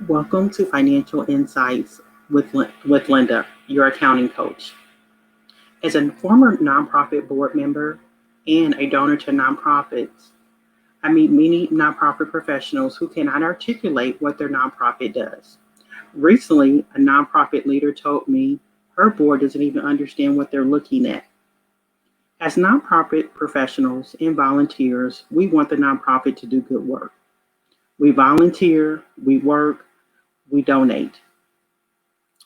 Welcome to Financial Insights with Linda, your accounting coach. As a former nonprofit board member and a donor to nonprofits, I meet many nonprofit professionals who cannot articulate what their nonprofit does. Recently, a nonprofit leader told me her board doesn't even understand what they're looking at. As nonprofit professionals and volunteers, we want the nonprofit to do good work. We volunteer, we work, we donate.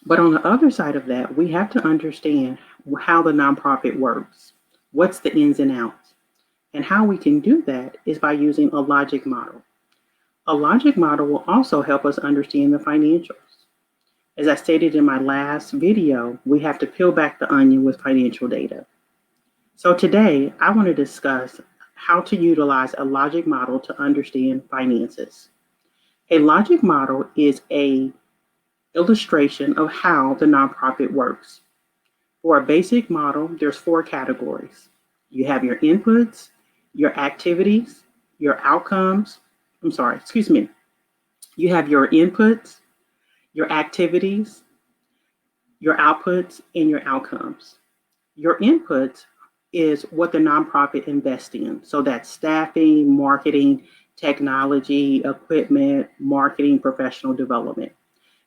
But on the other side of that, we have to understand how the nonprofit works, what's the ins and outs. And how we can do that is by using a logic model. A logic model will also help us understand the financials. As I stated in my last video, we have to peel back the onion with financial data. So today, I want to discuss how to utilize a logic model to understand finances. A logic model is an illustration of how the nonprofit works. For a basic model, there's 4 categories. You have your inputs, your activities, your outcomes. You have your inputs, your activities, your outputs, and your outcomes. Your inputs is what the nonprofit invests in. So that's staffing, marketing, technology, equipment, marketing, professional development.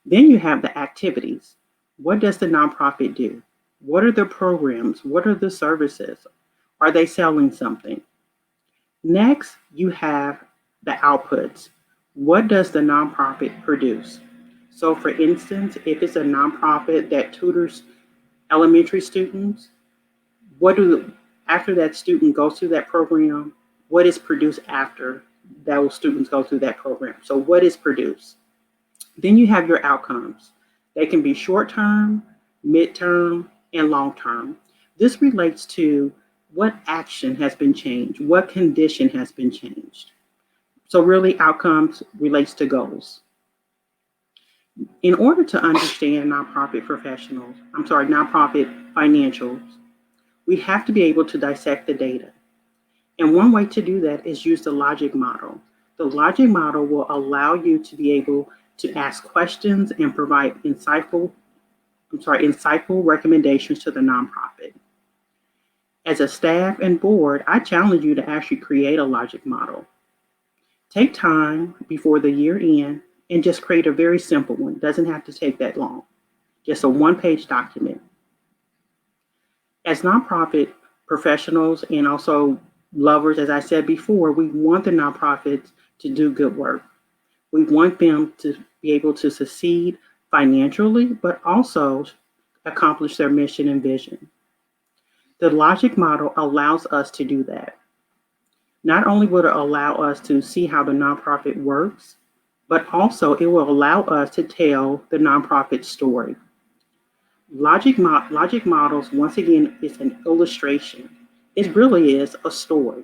Then you have the activities. What does the nonprofit do? What are the programs? What are the services? Are they selling something? Next, you have the outputs. What does the nonprofit produce? So for instance, if it's a nonprofit that tutors elementary students, after that student goes through that program, what is produced after those students go through that program? So what is produced? Then you have your outcomes. They can be short-term, mid-term, and long-term. This relates to what action has been changed, what condition has been changed. So really outcomes relates to goals. In order to understand nonprofit financials, we have to be able to dissect the data. And one way to do that is use the logic model. The logic model will allow you to be able to ask questions and provide insightful recommendations to the nonprofit. As a staff and board, I challenge you to actually create a logic model. Take time before the year end and just create a very simple one. It doesn't have to take that long. Just a one-page document. As nonprofit professionals and also lovers, as I said before, we want the nonprofits to do good work. We want them to be able to succeed financially, but also accomplish their mission and vision. The logic model allows us to do that. Not only will it allow us to see how the nonprofit works, but also it will allow us to tell the nonprofit story. Logic models, once again, is an illustration. It really is a story.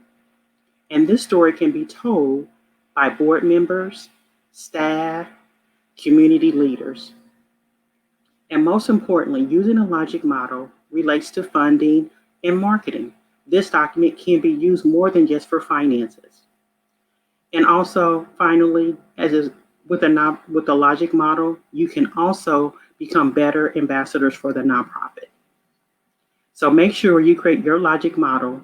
And this story can be told by board members, staff, community leaders. And most importantly, using a logic model relates to funding and marketing. This document can be used more than just for finances. And also, finally, with the logic model, you can also become better ambassadors for the nonprofit. So make sure you create your logic model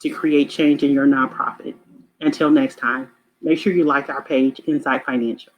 to create change in your nonprofit. Until next time, make sure you like our page, Insight Financial.